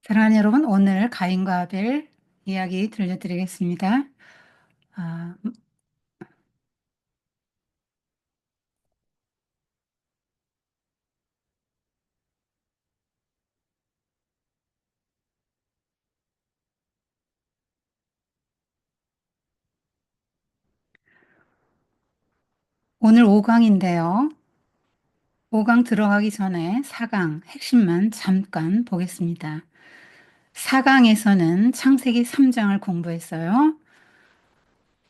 사랑하는 여러분, 오늘 가인과 아벨 이야기 들려드리겠습니다. 아, 오늘 5강인데요. 5강 들어가기 전에 4강 핵심만 잠깐 보겠습니다. 4강에서는 창세기 3장을 공부했어요.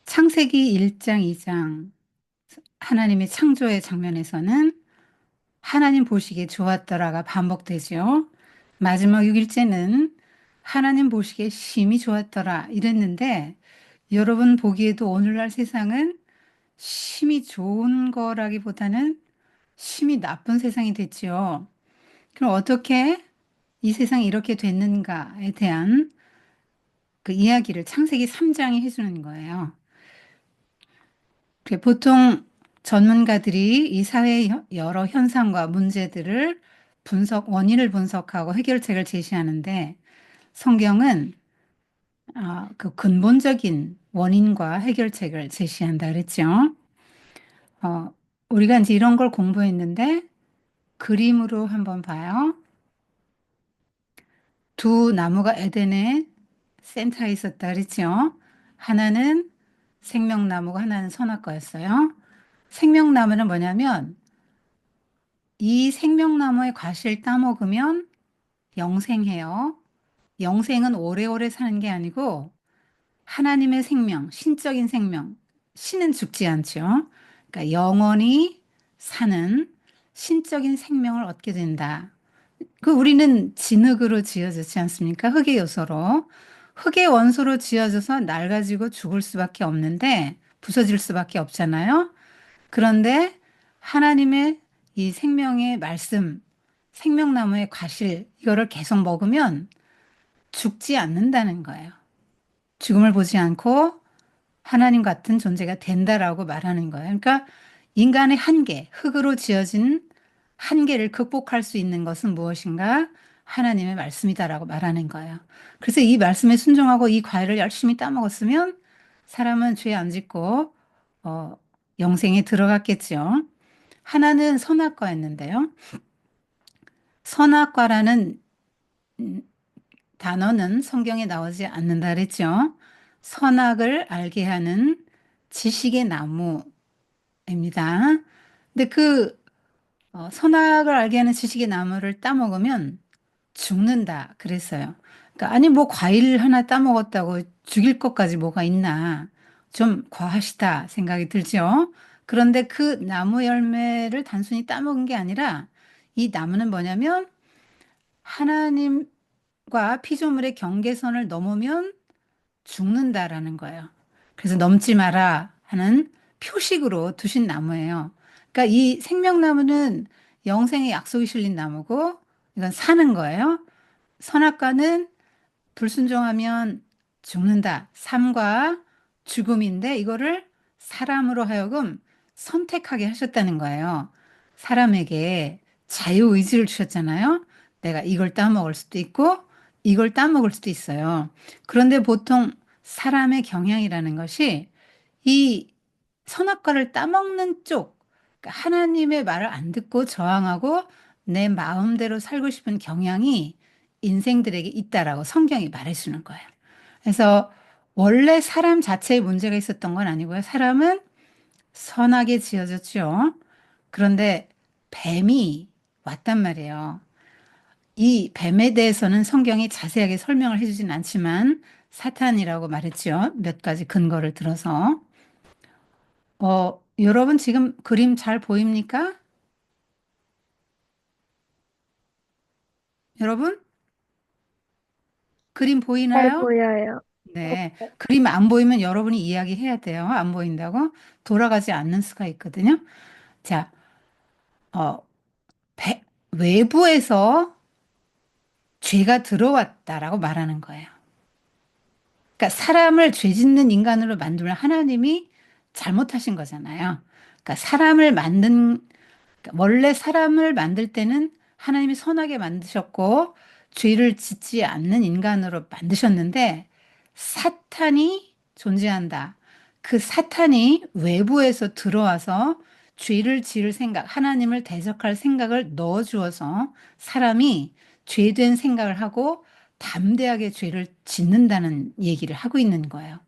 창세기 1장, 2장 하나님의 창조의 장면에서는 하나님 보시기에 좋았더라가 반복되죠. 마지막 6일째는 하나님 보시기에 심히 좋았더라 이랬는데 여러분 보기에도 오늘날 세상은 심히 좋은 거라기보다는 심히 나쁜 세상이 됐지요. 그럼 어떻게 이 세상이 이렇게 됐는가에 대한 그 이야기를 창세기 3장이 해주는 거예요. 보통 전문가들이 이 사회의 여러 현상과 문제들을 원인을 분석하고 해결책을 제시하는데 성경은 그 근본적인 원인과 해결책을 제시한다 그랬죠. 어, 우리가 이제 이런 걸 공부했는데 그림으로 한번 봐요. 두 나무가 에덴의 센터에 있었다 그랬죠. 하나는 생명나무고 하나는 선악과였어요. 생명나무는 뭐냐면 이 생명나무의 과실 따먹으면 영생해요. 영생은 오래오래 사는 게 아니고 하나님의 생명, 신적인 생명, 신은 죽지 않죠. 그러니까 영원히 사는 신적인 생명을 얻게 된다. 그 우리는 진흙으로 지어졌지 않습니까? 흙의 요소로. 흙의 원소로 지어져서 낡아지고 죽을 수밖에 없는데 부서질 수밖에 없잖아요. 그런데 하나님의 이 생명의 말씀, 생명나무의 과실, 이거를 계속 먹으면 죽지 않는다는 거예요. 죽음을 보지 않고 하나님 같은 존재가 된다라고 말하는 거예요. 그러니까 인간의 한계, 흙으로 지어진 한계를 극복할 수 있는 것은 무엇인가? 하나님의 말씀이다라고 말하는 거예요. 그래서 이 말씀에 순종하고 이 과일을 열심히 따먹었으면 사람은 죄 안 짓고 어, 영생에 들어갔겠죠. 하나는 선악과였는데요. 선악과라는 단어는 성경에 나오지 않는다 그랬죠. 선악을 알게 하는 지식의 나무입니다. 근데 선악을 알게 하는 지식의 나무를 따먹으면 죽는다 그랬어요. 그러니까 아니 뭐 과일 하나 따먹었다고 죽일 것까지 뭐가 있나 좀 과하시다 생각이 들죠. 그런데 그 나무 열매를 단순히 따먹은 게 아니라 이 나무는 뭐냐면 하나님과 피조물의 경계선을 넘으면 죽는다라는 거예요. 그래서 넘지 마라 하는 표식으로 두신 나무예요. 그러니까 이 생명나무는 영생의 약속이 실린 나무고 이건 사는 거예요. 선악과는 불순종하면 죽는다. 삶과 죽음인데 이거를 사람으로 하여금 선택하게 하셨다는 거예요. 사람에게 자유의지를 주셨잖아요. 내가 이걸 따먹을 수도 있고 이걸 따먹을 수도 있어요. 그런데 보통 사람의 경향이라는 것이 이 선악과를 따먹는 쪽, 그러니까 하나님의 말을 안 듣고 저항하고 내 마음대로 살고 싶은 경향이 인생들에게 있다라고 성경이 말해주는 거예요. 그래서 원래 사람 자체에 문제가 있었던 건 아니고요. 사람은 선하게 지어졌죠. 그런데 뱀이 왔단 말이에요. 이 뱀에 대해서는 성경이 자세하게 설명을 해주진 않지만 사탄이라고 말했죠. 몇 가지 근거를 들어서. 여러분 지금 그림 잘 보입니까? 여러분 그림 잘 보이나요? 보여요. 네. 그림 안 보이면 여러분이 이야기해야 돼요. 안 보인다고. 돌아가지 않는 수가 있거든요. 자, 어, 배- 외부에서 죄가 들어왔다라고 말하는 거예요. 그러니까 사람을 죄 짓는 인간으로 만들면 하나님이 잘못하신 거잖아요. 그러니까 그러니까 원래 사람을 만들 때는 하나님이 선하게 만드셨고 죄를 짓지 않는 인간으로 만드셨는데 사탄이 존재한다. 그 사탄이 외부에서 들어와서 죄를 지을 생각, 하나님을 대적할 생각을 넣어주어서 사람이 죄된 생각을 하고 담대하게 죄를 짓는다는 얘기를 하고 있는 거예요.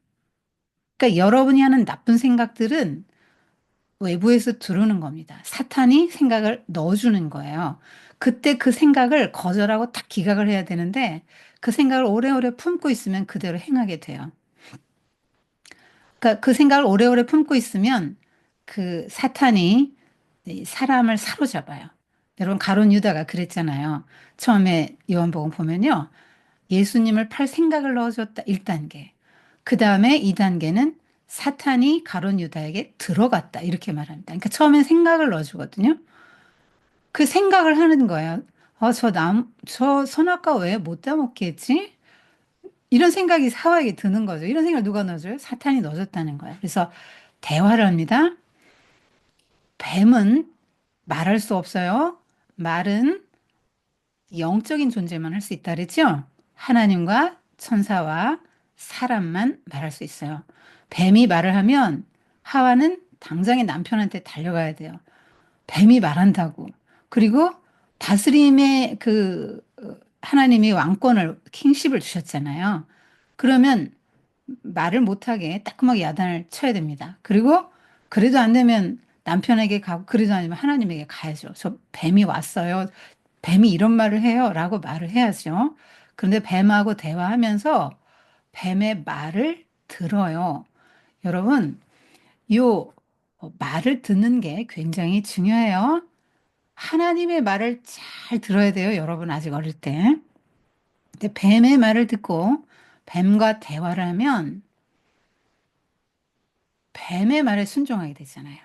그러니까 여러분이 하는 나쁜 생각들은 외부에서 들어오는 겁니다. 사탄이 생각을 넣어주는 거예요. 그때 그 생각을 거절하고 딱 기각을 해야 되는데 그 생각을 오래오래 품고 있으면 그대로 행하게 돼요. 그러니까 그 생각을 오래오래 품고 있으면 그 사탄이 이 사람을 사로잡아요. 여러분 가룟 유다가 그랬잖아요. 처음에 요한복음 보면요. 예수님을 팔 생각을 넣어줬다. 1단계. 그 다음에 2단계는 사탄이 가룟 유다에게 들어갔다. 이렇게 말합니다. 그러니까 처음엔 생각을 넣어주거든요. 그 생각을 하는 거예요. 저 선악과 왜 못 따먹게 했지? 이런 생각이 사와에게 드는 거죠. 이런 생각을 누가 넣어줘요? 사탄이 넣어줬다는 거예요. 그래서 대화를 합니다. 뱀은 말할 수 없어요. 말은 영적인 존재만 할 수 있다 그랬죠? 하나님과 천사와 사람만 말할 수 있어요. 뱀이 말을 하면 하와는 당장에 남편한테 달려가야 돼요. 뱀이 말한다고. 그리고 다스림의 하나님이 왕권을 킹십을 주셨잖아요. 그러면 말을 못하게 따끔하게 야단을 쳐야 됩니다. 그리고 그래도 안 되면 남편에게 가고 그래도 아니면 하나님에게 가야죠. 저 뱀이 왔어요. 뱀이 이런 말을 해요. 라고 말을 해야죠. 그런데 뱀하고 대화하면서 뱀의 말을 들어요. 여러분, 요 말을 듣는 게 굉장히 중요해요. 하나님의 말을 잘 들어야 돼요. 여러분 아직 어릴 때. 근데 뱀의 말을 듣고 뱀과 대화를 하면 뱀의 말에 순종하게 되잖아요.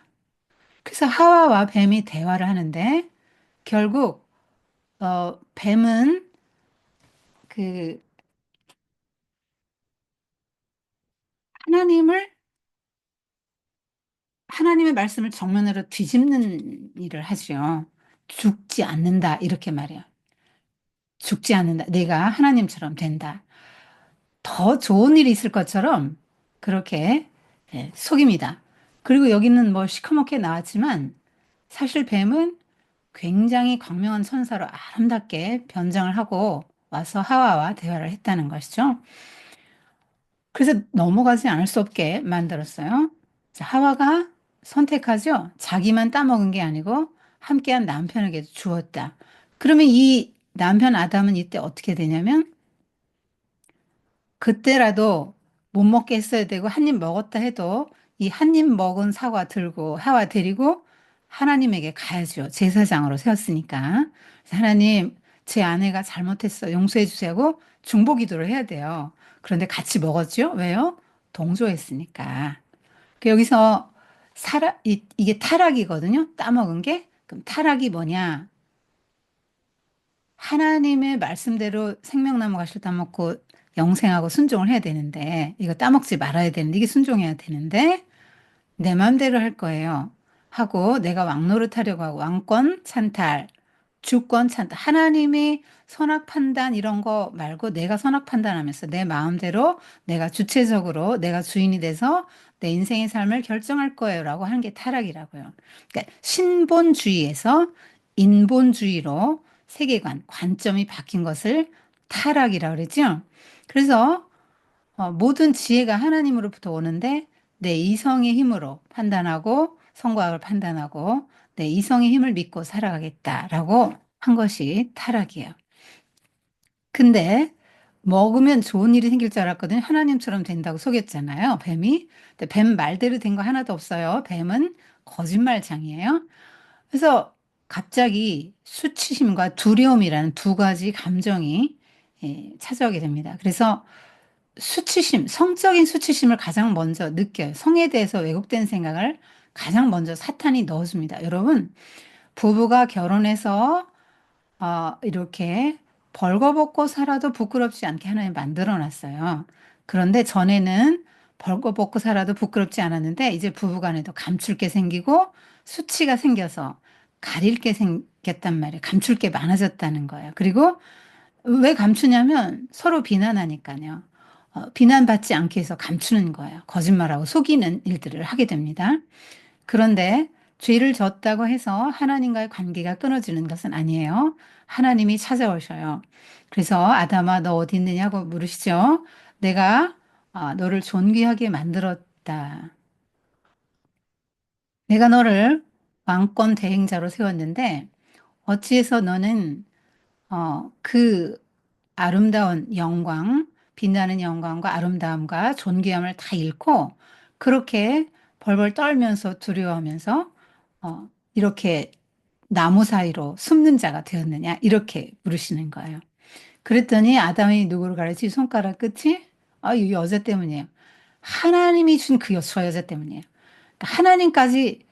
그래서 하와와 뱀이 대화를 하는데 결국 뱀은 그 하나님을 하나님의 말씀을 정면으로 뒤집는 일을 하죠. 죽지 않는다 이렇게 말해요. 죽지 않는다. 내가 하나님처럼 된다. 더 좋은 일이 있을 것처럼 그렇게 속입니다. 그리고 여기는 뭐 시커멓게 나왔지만 사실 뱀은 굉장히 광명한 천사로 아름답게 변장을 하고 와서 하와와 대화를 했다는 것이죠. 그래서 넘어가지 않을 수 없게 만들었어요. 자, 하와가 선택하죠. 자기만 따먹은 게 아니고 함께한 남편에게 주었다. 그러면 이 남편 아담은 이때 어떻게 되냐면 그때라도 못 먹게 했어야 되고 한 입 먹었다 해도 이 한 입 먹은 사과 들고 하와 데리고 하나님에게 가야죠. 제사장으로 세웠으니까. 하나님, 제 아내가 잘못했어. 용서해 주세요. 중보기도를 해야 돼요. 그런데 같이 먹었죠. 왜요? 동조했으니까. 여기서 이게 타락이거든요. 따먹은 게. 그럼 타락이 뭐냐? 하나님의 말씀대로 생명나무가 싫다 먹고 영생하고 순종을 해야 되는데 이거 따먹지 말아야 되는데 이게 순종해야 되는데 내 마음대로 할 거예요. 하고 내가 왕노릇 하려고 하고 왕권 찬탈, 주권 찬탈, 하나님이 선악 판단 이런 거 말고 내가 선악 판단하면서 내 마음대로 내가 주체적으로 내가 주인이 돼서 내 인생의 삶을 결정할 거예요라고 하는 게 타락이라고요. 그러니까 신본주의에서 인본주의로 세계관, 관점이 바뀐 것을 타락이라고 그러죠. 그래서 모든 지혜가 하나님으로부터 오는데 내 이성의 힘으로 판단하고 선과 악을 판단하고 내 이성의 힘을 믿고 살아가겠다라고 한 것이 타락이에요. 근데 먹으면 좋은 일이 생길 줄 알았거든요. 하나님처럼 된다고 속였잖아요. 뱀이. 근데 뱀 말대로 된 거 하나도 없어요. 뱀은 거짓말장이에요. 그래서 갑자기 수치심과 두려움이라는 두 가지 감정이 찾아오게 됩니다. 그래서 수치심, 성적인 수치심을 가장 먼저 느껴요. 성에 대해서 왜곡된 생각을 가장 먼저 사탄이 넣어줍니다. 여러분, 부부가 결혼해서 이렇게 벌거벗고 살아도 부끄럽지 않게 하나님 만들어 놨어요. 그런데 전에는 벌거벗고 살아도 부끄럽지 않았는데 이제 부부간에도 감출 게 생기고 수치가 생겨서 가릴 게 생겼단 말이에요. 감출 게 많아졌다는 거예요. 그리고 왜 감추냐면 서로 비난하니까요. 비난받지 않기 위해서 감추는 거예요. 거짓말하고 속이는 일들을 하게 됩니다. 그런데 죄를 졌다고 해서 하나님과의 관계가 끊어지는 것은 아니에요. 하나님이 찾아오셔요. 그래서 아담아, 너 어디 있느냐고 물으시죠. 내가 너를 존귀하게 만들었다. 내가 너를 왕권 대행자로 세웠는데 어찌해서 너는 그 아름다운 영광, 빛나는 영광과 아름다움과 존귀함을 다 잃고 그렇게 벌벌 떨면서 두려워하면서 이렇게 나무 사이로 숨는 자가 되었느냐 이렇게 물으시는 거예요. 그랬더니 아담이 누구를 가르치 손가락 끝이 이 여자 때문이에요. 하나님이 준 저 여자 때문이에요. 그러니까 하나님까지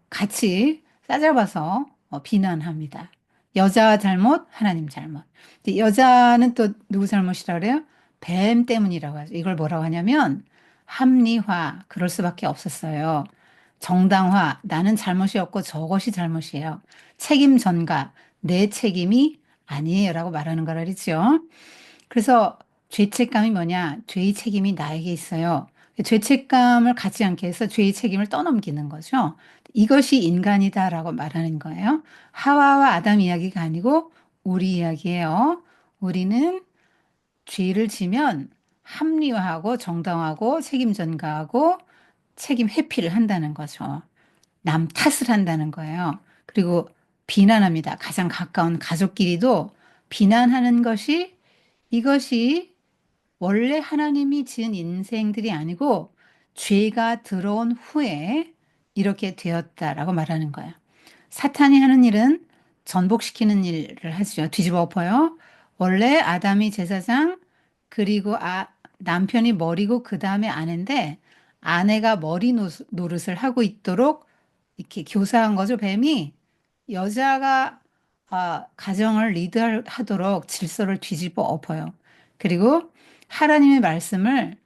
같이 싸잡아서 비난합니다. 여자 잘못, 하나님 잘못. 근데 여자는 또 누구 잘못이라 그래요? 뱀 때문이라고 하죠. 이걸 뭐라고 하냐면 합리화, 그럴 수밖에 없었어요. 정당화, 나는 잘못이 없고 저것이 잘못이에요. 책임 전가, 내 책임이 아니에요라고 말하는 거라 그랬죠. 그래서 죄책감이 뭐냐? 죄의 책임이 나에게 있어요. 죄책감을 갖지 않게 해서 죄의 책임을 떠넘기는 거죠. 이것이 인간이다라고 말하는 거예요. 하와와 아담 이야기가 아니고 우리 이야기예요. 우리는 죄를 지면 합리화하고 정당하고 책임 전가하고 책임 회피를 한다는 거죠. 남 탓을 한다는 거예요. 그리고 비난합니다. 가장 가까운 가족끼리도 비난하는 것이 이것이 원래 하나님이 지은 인생들이 아니고 죄가 들어온 후에 이렇게 되었다라고 말하는 거예요. 사탄이 하는 일은 전복시키는 일을 하죠. 뒤집어 엎어요. 원래 아담이 제사장, 그리고 남편이 머리고 그 다음에 아내인데 아내가 머리 노릇을 하고 있도록 이렇게 교사한 거죠. 뱀이 여자가 가정을 리드하도록 질서를 뒤집어 엎어요. 그리고 하나님의 말씀을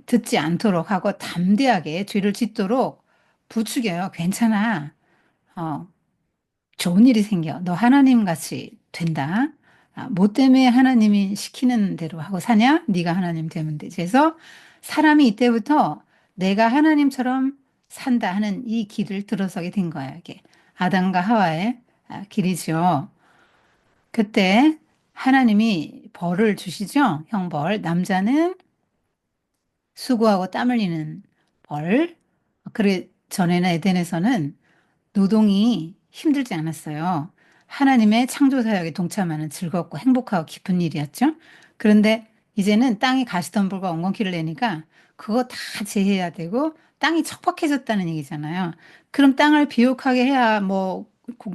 듣지 않도록 하고 담대하게 죄를 짓도록 부추겨요. 괜찮아. 어, 좋은 일이 생겨. 너 하나님 같이 된다. 뭐 때문에 하나님이 시키는 대로 하고 사냐? 네가 하나님 되면 되지. 그래서 사람이 이때부터 내가 하나님처럼 산다 하는 이 길을 들어서게 된 거예요. 이게 아담과 하와의 길이죠. 그때 하나님이 벌을 주시죠. 형벌. 남자는 수고하고 땀 흘리는 벌. 그래 전에는 에덴에서는 노동이 힘들지 않았어요. 하나님의 창조 사역에 동참하는 즐겁고 행복하고 기쁜 일이었죠. 그런데 이제는 땅이 가시덤불과 엉겅퀴를 내니까 그거 다 제해야 되고 땅이 척박해졌다는 얘기잖아요. 그럼 땅을 비옥하게 해야 뭐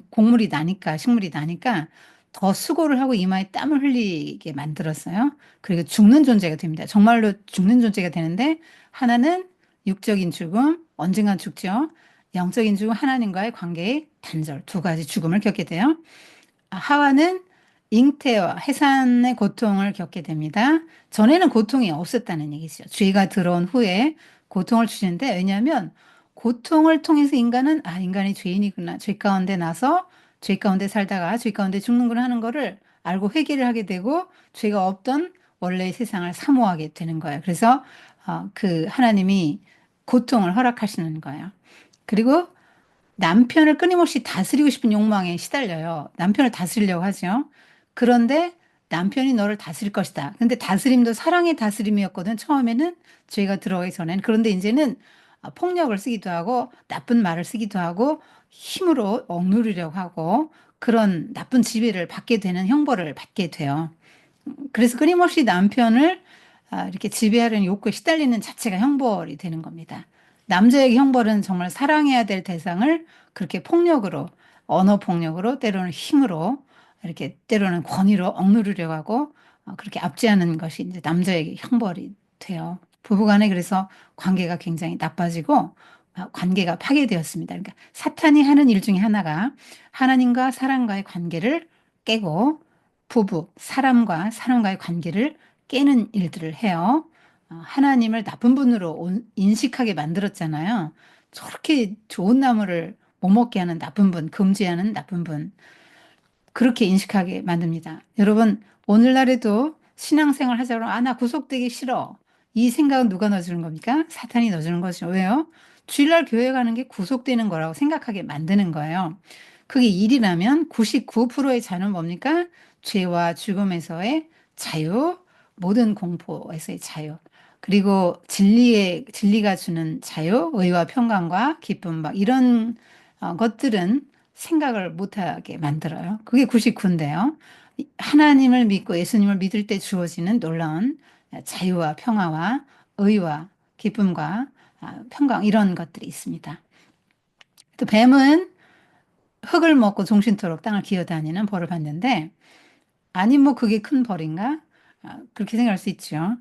곡물이 나니까 식물이 나니까 더 수고를 하고 이마에 땀을 흘리게 만들었어요. 그리고 죽는 존재가 됩니다. 정말로 죽는 존재가 되는데 하나는 육적인 죽음, 언젠간 죽죠. 영적인 죽음, 하나님과의 관계의 단절, 두 가지 죽음을 겪게 돼요. 하와는 잉태와 해산의 고통을 겪게 됩니다. 전에는 고통이 없었다는 얘기죠. 죄가 들어온 후에 고통을 주시는데 왜냐하면 고통을 통해서 인간은 인간이 죄인이구나. 죄 가운데 나서 죄 가운데 살다가 죄 가운데 죽는구나 하는 거를 알고 회개를 하게 되고 죄가 없던 원래의 세상을 사모하게 되는 거예요. 그래서 그 하나님이 고통을 허락하시는 거예요. 그리고 남편을 끊임없이 다스리고 싶은 욕망에 시달려요. 남편을 다스리려고 하죠. 그런데 남편이 너를 다스릴 것이다. 근데 다스림도 사랑의 다스림이었거든. 처음에는 죄가 들어가기 전에는. 그런데 이제는 폭력을 쓰기도 하고 나쁜 말을 쓰기도 하고 힘으로 억누르려고 하고 그런 나쁜 지배를 받게 되는 형벌을 받게 돼요. 그래서 끊임없이 남편을 이렇게 지배하려는 욕구에 시달리는 자체가 형벌이 되는 겁니다. 남자에게 형벌은 정말 사랑해야 될 대상을 그렇게 폭력으로, 언어 폭력으로, 때로는 힘으로, 이렇게 때로는 권위로 억누르려고 하고, 그렇게 압제하는 것이 이제 남자에게 형벌이 돼요. 부부간에 그래서 관계가 굉장히 나빠지고, 관계가 파괴되었습니다. 그러니까 사탄이 하는 일 중에 하나가 하나님과 사람과의 관계를 깨고, 부부, 사람과 사람과의 관계를 깨는 일들을 해요. 하나님을 나쁜 분으로 인식하게 만들었잖아요. 저렇게 좋은 나무를 못 먹게 하는 나쁜 분, 금지하는 나쁜 분. 그렇게 인식하게 만듭니다. 여러분, 오늘날에도 신앙생활 하자 그러면, 나 구속되기 싫어. 이 생각은 누가 넣어주는 겁니까? 사탄이 넣어주는 거죠. 왜요? 주일날 교회 가는 게 구속되는 거라고 생각하게 만드는 거예요. 그게 일이라면 99%의 자는 뭡니까? 죄와 죽음에서의 자유, 모든 공포에서의 자유. 그리고 진리가 주는 자유, 의와 평강과 기쁨, 막 이런 것들은 생각을 못하게 만들어요. 그게 99인데요. 하나님을 믿고 예수님을 믿을 때 주어지는 놀라운 자유와 평화와 의와 기쁨과 평강 이런 것들이 있습니다. 또 뱀은 흙을 먹고 종신토록 땅을 기어다니는 벌을 받는데 아니 뭐 그게 큰 벌인가? 그렇게 생각할 수 있죠.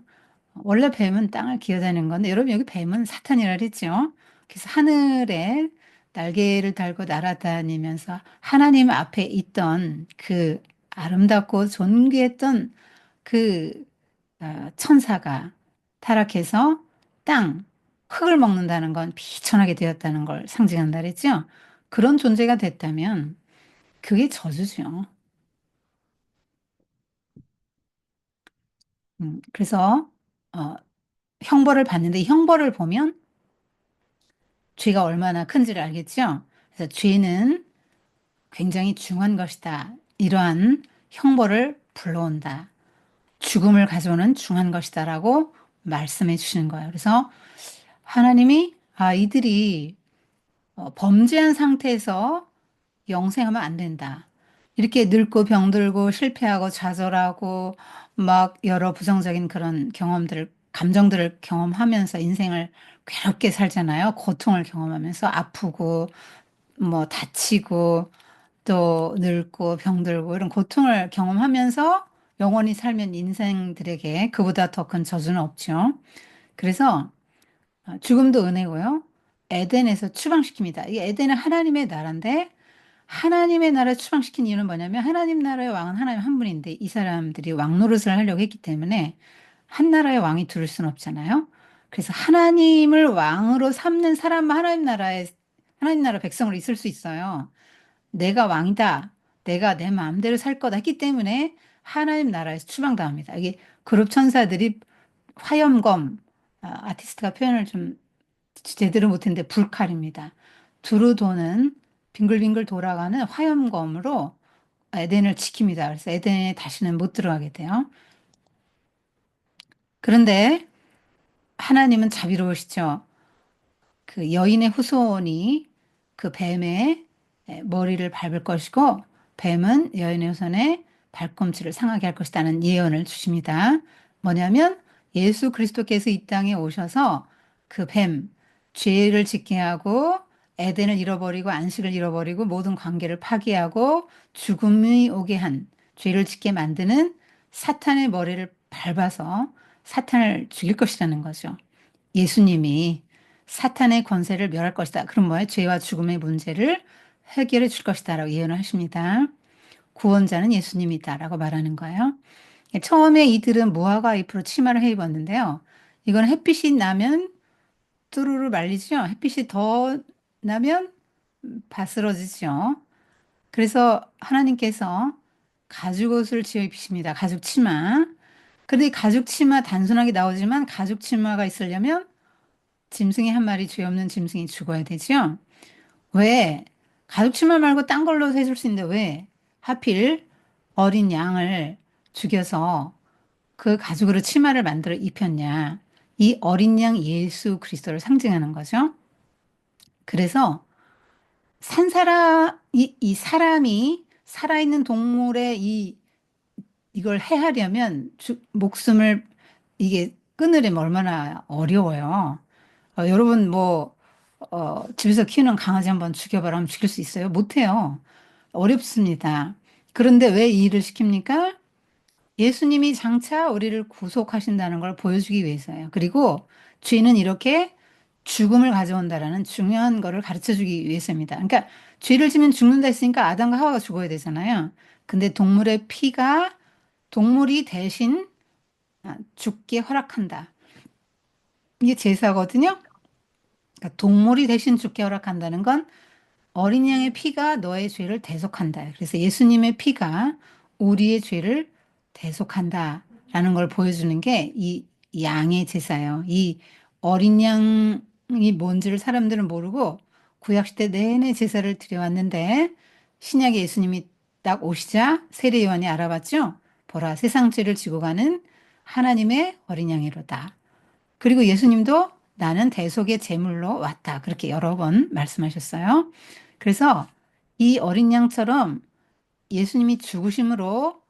원래 뱀은 땅을 기어다니는 건데 여러분 여기 뱀은 사탄이라 그랬죠. 그래서 하늘에 날개를 달고 날아다니면서 하나님 앞에 있던 그 아름답고 존귀했던 그 천사가 타락해서 땅, 흙을 먹는다는 건 비천하게 되었다는 걸 상징한다 그랬죠. 그런 존재가 됐다면 그게 저주죠. 그래서 어, 형벌을 받는데 이 형벌을 보면 죄가 얼마나 큰지를 알겠죠? 그래서 죄는 굉장히 중한 것이다. 이러한 형벌을 불러온다. 죽음을 가져오는 중한 것이다라고 말씀해 주시는 거예요. 그래서 하나님이 이들이 범죄한 상태에서 영생하면 안 된다. 이렇게 늙고 병들고 실패하고 좌절하고 막 여러 부정적인 그런 감정들을 경험하면서 인생을 괴롭게 살잖아요. 고통을 경험하면서 아프고 뭐 다치고 또 늙고 병들고 이런 고통을 경험하면서 영원히 살면 인생들에게 그보다 더 큰 저주는 없죠. 그래서 죽음도 은혜고요. 에덴에서 추방시킵니다. 이 에덴은 하나님의 나라인데 하나님의 나라를 추방시킨 이유는 뭐냐면 하나님 나라의 왕은 하나님 한 분인데 이 사람들이 왕 노릇을 하려고 했기 때문에 한 나라의 왕이 둘 수는 없잖아요. 그래서 하나님을 왕으로 삼는 사람만 하나님 나라 백성으로 있을 수 있어요. 내가 왕이다. 내가 내 마음대로 살 거다 했기 때문에 하나님 나라에서 추방당합니다. 이게 그룹 천사들이 화염검, 아티스트가 표현을 좀 제대로 못했는데 불칼입니다. 두루 도는 빙글빙글 돌아가는 화염검으로 에덴을 지킵니다. 그래서 에덴에 다시는 못 들어가게 돼요. 그런데 하나님은 자비로우시죠. 그 여인의 후손이 그 뱀의 머리를 밟을 것이고 뱀은 여인의 후손의 발꿈치를 상하게 할 것이라는 예언을 주십니다. 뭐냐면 예수 그리스도께서 이 땅에 오셔서 그 뱀, 죄를 짓게 하고 에덴을 잃어버리고 안식을 잃어버리고 모든 관계를 파괴하고 죽음이 오게 한 죄를 짓게 만드는 사탄의 머리를 밟아서 사탄을 죽일 것이라는 거죠. 예수님이 사탄의 권세를 멸할 것이다. 그럼 뭐예요? 죄와 죽음의 문제를 해결해 줄 것이다라고 예언을 하십니다. 구원자는 예수님이다라고 말하는 거예요. 처음에 이들은 무화과 잎으로 치마를 해 입었는데요. 이건 햇빛이 나면 뚜루루 말리죠. 햇빛이 더 나면 바스러지죠. 그래서 하나님께서 가죽 옷을 지어 입히십니다. 가죽 치마. 그런데 가죽 치마 단순하게 나오지만 가죽 치마가 있으려면 짐승이 한 마리 죄 없는 짐승이 죽어야 되죠? 왜? 가죽 치마 말고 딴 걸로 해줄 수 있는데 왜? 하필 어린 양을 죽여서 그 가죽으로 치마를 만들어 입혔냐? 이 어린 양 예수 그리스도를 상징하는 거죠. 그래서 이 사람이 살아있는 동물의 이걸 해하려면 목숨을 이게 끊으려면 얼마나 어려워요. 여러분 집에서 키우는 강아지 한번 죽여봐라 하면 죽일 수 있어요? 못해요. 어렵습니다. 그런데 왜 이 일을 시킵니까? 예수님이 장차 우리를 구속하신다는 걸 보여주기 위해서예요. 그리고 죄는 이렇게 죽음을 가져온다라는 중요한 거를 가르쳐 주기 위해서입니다. 그러니까 죄를 지면 죽는다 했으니까 아담과 하와가 죽어야 되잖아요. 근데 동물의 피가 동물이 대신 죽게 허락한다. 이게 제사거든요. 그러니까 동물이 대신 죽게 허락한다는 건 어린 양의 피가 너의 죄를 대속한다. 그래서 예수님의 피가 우리의 죄를 대속한다라는 걸 보여주는 게 이 양의 제사예요. 이 어린 양이 뭔지를 사람들은 모르고 구약시대 내내 제사를 드려왔는데 신약에 예수님이 딱 오시자 세례 요한이 알아봤죠. 보라, 세상 죄를 지고 가는 하나님의 어린 양이로다. 그리고 예수님도 나는 대속의 제물로 왔다. 그렇게 여러 번 말씀하셨어요. 그래서 이 어린 양처럼 예수님이 죽으심으로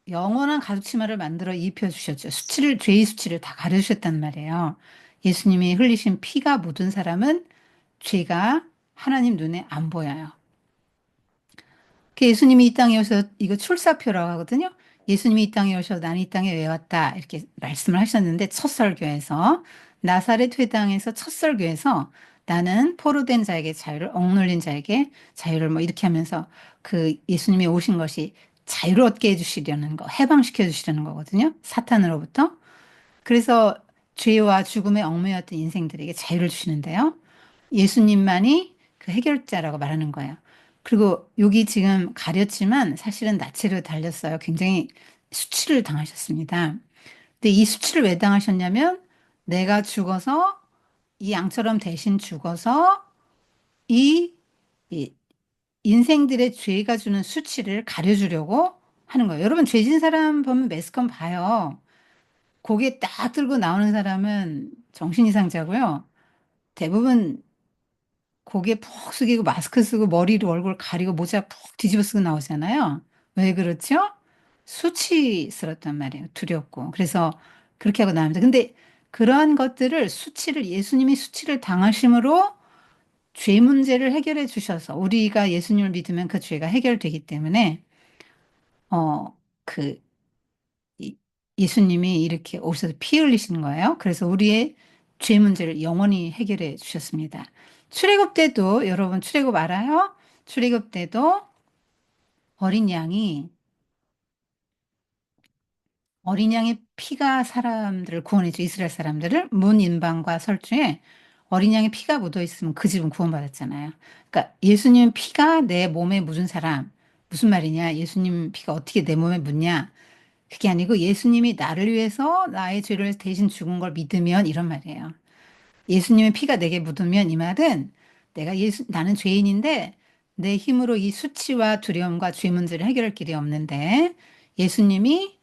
영원한 가죽치마를 만들어 입혀주셨죠. 수치를, 죄의 수치를 다 가려주셨단 말이에요. 예수님이 흘리신 피가 묻은 사람은 죄가 하나님 눈에 안 보여요. 그 예수님이 이 땅에 오셔서 이거 출사표라고 하거든요. 예수님이 이 땅에 오셔서 나는 이 땅에 왜 왔다 이렇게 말씀을 하셨는데 첫 설교에서 나사렛 회당에서 첫 설교에서 나는 포로된 자에게 자유를 억눌린 자에게 자유를 뭐 이렇게 하면서 그 예수님이 오신 것이 자유를 얻게 해주시려는 거 해방시켜 주시려는 거거든요. 사탄으로부터. 그래서 죄와 죽음에 얽매였던 인생들에게 자유를 주시는데요. 예수님만이 그 해결자라고 말하는 거예요. 그리고 여기 지금 가렸지만 사실은 나체로 달렸어요. 굉장히 수치를 당하셨습니다. 근데 이 수치를 왜 당하셨냐면 내가 죽어서 이 양처럼 대신 죽어서 이, 이 인생들의 죄가 주는 수치를 가려주려고 하는 거예요. 여러분 죄진 사람 보면 매스컴 봐요. 고개 딱 들고 나오는 사람은 정신 이상자고요. 대부분 고개 푹 숙이고 마스크 쓰고 머리로 얼굴 가리고 모자 푹 뒤집어 쓰고 나오잖아요. 왜 그렇죠? 수치스럽단 말이에요. 두렵고. 그래서 그렇게 하고 나옵니다. 근데 그러한 것들을 수치를 예수님이 수치를 당하심으로 죄 문제를 해결해 주셔서 우리가 예수님을 믿으면 그 죄가 해결되기 때문에 어, 그 이- 예수님이 이렇게 오셔서 피 흘리신 거예요. 그래서 우리의 죄 문제를 영원히 해결해 주셨습니다. 출애굽 때도 여러분 출애굽 알아요? 출애굽 때도 어린 양이 어린 양의 피가 사람들을 구원해줘 이스라엘 사람들을 문 인방과 설주에 어린 양의 피가 묻어 있으면 그 집은 구원받았잖아요. 그러니까 예수님 피가 내 몸에 묻은 사람 무슨 말이냐? 예수님 피가 어떻게 내 몸에 묻냐? 그게 아니고 예수님이 나를 위해서 나의 죄를 대신 죽은 걸 믿으면 이런 말이에요. 예수님의 피가 내게 묻으면 이 말은 내가 나는 죄인인데 내 힘으로 이 수치와 두려움과 죄 문제를 해결할 길이 없는데 예수님이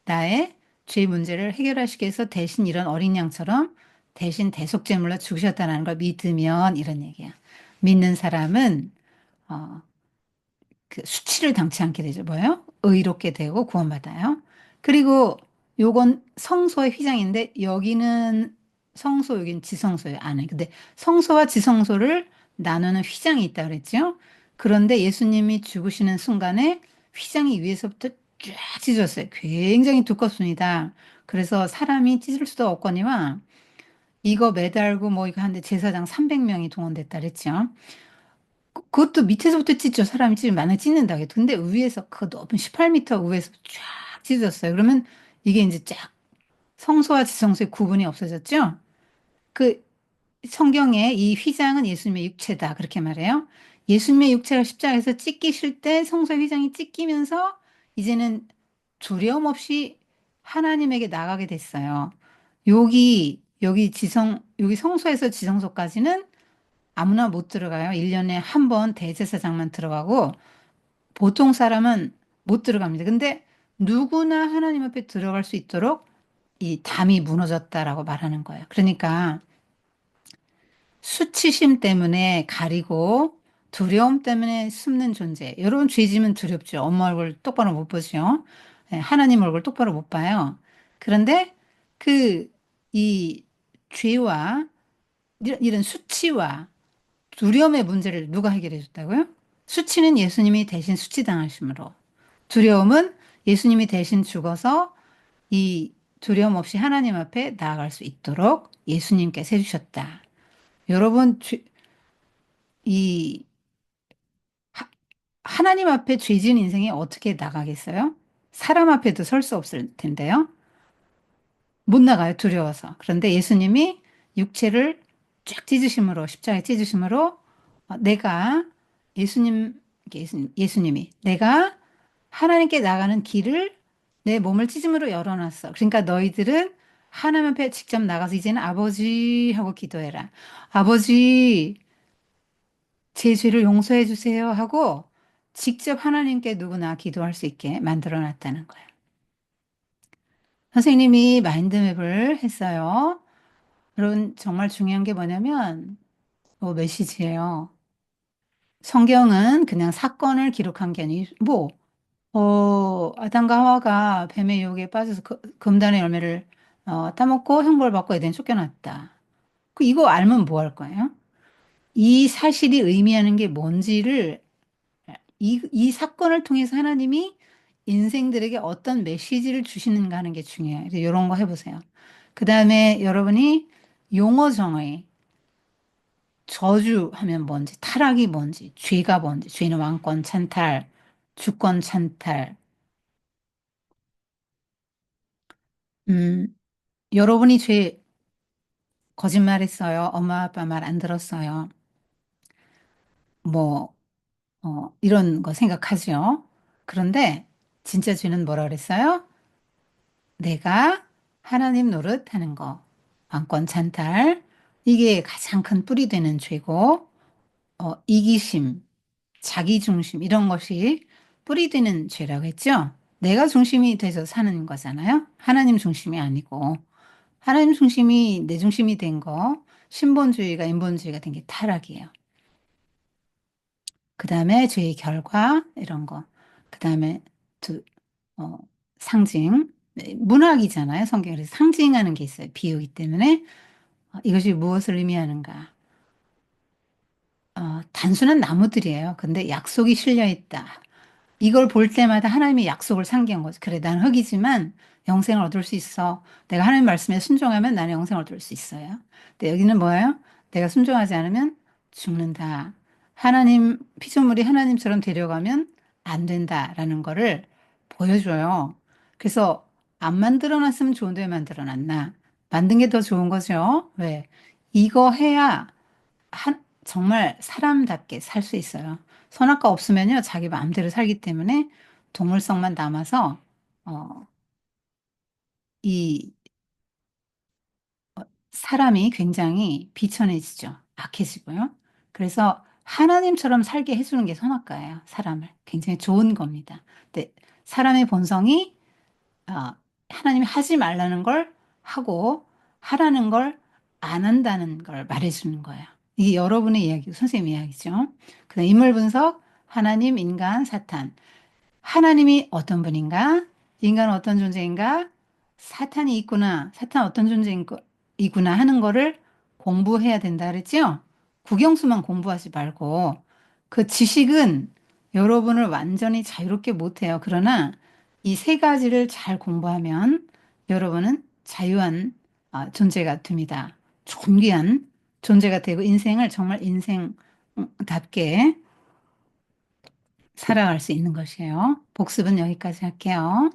나의 죄 문제를 해결하시기 위해서 대신 이런 어린 양처럼 대신 대속제물로 죽으셨다는 걸 믿으면 이런 얘기야. 믿는 사람은 어, 그 수치를 당치 않게 되죠. 뭐예요? 의롭게 되고 구원받아요. 그리고 요건 성소의 휘장인데 여기는 성소, 여기는 지성소예요. 안에. 근데 성소와 지성소를 나누는 휘장이 있다 그랬죠. 그런데 예수님이 죽으시는 순간에 휘장이 위에서부터 쫙 찢어졌어요. 굉장히 두껍습니다. 그래서 사람이 찢을 수도 없거니와 이거 매달고 뭐 이거 하는데 제사장 300명이 동원됐다 그랬죠. 그것도 밑에서부터 찢죠. 사람이 찢으면 만약 찢는다 해도. 근데 위에서 그 높은 18m 위에서 쫙 찢었어요. 그러면 이게 이제 쫙 성소와 지성소의 구분이 없어졌죠. 그 성경에 이 휘장은 예수님의 육체다. 그렇게 말해요. 예수님의 육체가 십자가에서 찢기실 때 성소의 휘장이 찢기면서 이제는 두려움 없이 하나님에게 나가게 됐어요. 여기 성소에서 지성소까지는 아무나 못 들어가요. 1년에 한 번 대제사장만 들어가고 보통 사람은 못 들어갑니다. 근데 누구나 하나님 앞에 들어갈 수 있도록 이 담이 무너졌다라고 말하는 거예요. 그러니까 수치심 때문에 가리고 두려움 때문에 숨는 존재. 여러분 죄지면 두렵죠. 엄마 얼굴 똑바로 못 보죠. 예, 하나님 얼굴 똑바로 못 봐요. 그런데 그 이 죄와 이런 수치와 두려움의 문제를 누가 해결해 줬다고요? 수치는 예수님이 대신 수치당하심으로, 두려움은 예수님이 대신 죽어서 이 두려움 없이 하나님 앞에 나아갈 수 있도록 예수님께서 해주셨다. 여러분, 이 하나님 앞에 죄 지은 인생이 어떻게 나가겠어요? 사람 앞에도 설 수 없을 텐데요. 못 나가요, 두려워서. 그런데 예수님이 육체를 쫙 찢으심으로, 십자가에 찢으심으로 내가 예수님이 내가 하나님께 나가는 길을 내 몸을 찢음으로 열어놨어. 그러니까 너희들은 하나님 앞에 직접 나가서 이제는 아버지 하고 기도해라. 아버지, 제 죄를 용서해 주세요 하고 직접 하나님께 누구나 기도할 수 있게 만들어 놨다는 거예요. 선생님이 마인드맵을 했어요. 그런 정말 중요한 게 뭐냐면 메시지예요. 성경은 그냥 사건을 기록한 게 아니고 아담과 하와가 뱀의 유혹에 빠져서 금단의 열매를 따먹고 형벌 받고 에덴 쫓겨났다. 이거 알면 뭐 할 거예요? 이 사실이 의미하는 게 뭔지를 이 사건을 통해서 하나님이 인생들에게 어떤 메시지를 주시는가 하는 게 중요해요. 이런 거 해보세요. 그 다음에 여러분이 용어 정의, 저주 하면 뭔지, 타락이 뭔지, 죄가 뭔지, 죄는 왕권 찬탈, 주권 찬탈, 음, 여러분이 거짓말했어요. 엄마 아빠 말 안 들었어요. 뭐, 이런 거 생각하죠. 그런데 진짜 죄는 뭐라 그랬어요? 내가 하나님 노릇하는 거, 왕권 찬탈, 이게 가장 큰 뿌리 되는 죄고, 이기심, 자기중심, 이런 것이 뿌리 되는 죄라고 했죠? 내가 중심이 돼서 사는 거잖아요? 하나님 중심이 아니고. 하나님 중심이 내 중심이 된 거, 신본주의가 인본주의가 된 게 타락이에요. 그 다음에 죄의 결과, 이런 거. 그 다음에 두, 어, 상징. 네, 문학이잖아요. 성경. 그래서 상징하는 게 있어요. 비유기 때문에. 이것이 무엇을 의미하는가. 단순한 나무들이에요. 근데 약속이 실려 있다. 이걸 볼 때마다 하나님의 약속을 상기한 거죠. 그래, 난 흙이지만 영생을 얻을 수 있어. 내가 하나님 말씀에 순종하면 나는 영생을 얻을 수 있어요. 근데 여기는 뭐예요? 내가 순종하지 않으면 죽는다. 피조물이 하나님처럼 데려가면 안 된다라는 거를 보여줘요. 그래서 안 만들어놨으면 좋은데 왜 만들어놨나? 만든 게 더 좋은 거죠. 왜? 이거 해야 정말 사람답게 살 수 있어요. 선악과 없으면요, 자기 마음대로 살기 때문에 동물성만 남아서, 어, 이 사람이 굉장히 비천해지죠. 악해지고요. 그래서 하나님처럼 살게 해주는 게 선악과예요. 사람을. 굉장히 좋은 겁니다. 근데 사람의 본성이 어, 하나님이 하지 말라는 걸 하고 하라는 걸 안 한다는 걸 말해주는 거예요. 이게 여러분의 이야기고 선생님 이야기죠. 그다음 인물 분석, 하나님, 인간, 사탄. 하나님이 어떤 분인가? 인간은 어떤 존재인가? 사탄이 있구나. 사탄 어떤 존재이구나 하는 거를 공부해야 된다 그랬죠? 국영수만 공부하지 말고 그 지식은 여러분을 완전히 자유롭게 못해요. 그러나 이 세 가지를 잘 공부하면 여러분은 자유한 존재가 됩니다. 존귀한 존재가 되고 인생을 정말 인생답게 살아갈 수 있는 것이에요. 복습은 여기까지 할게요.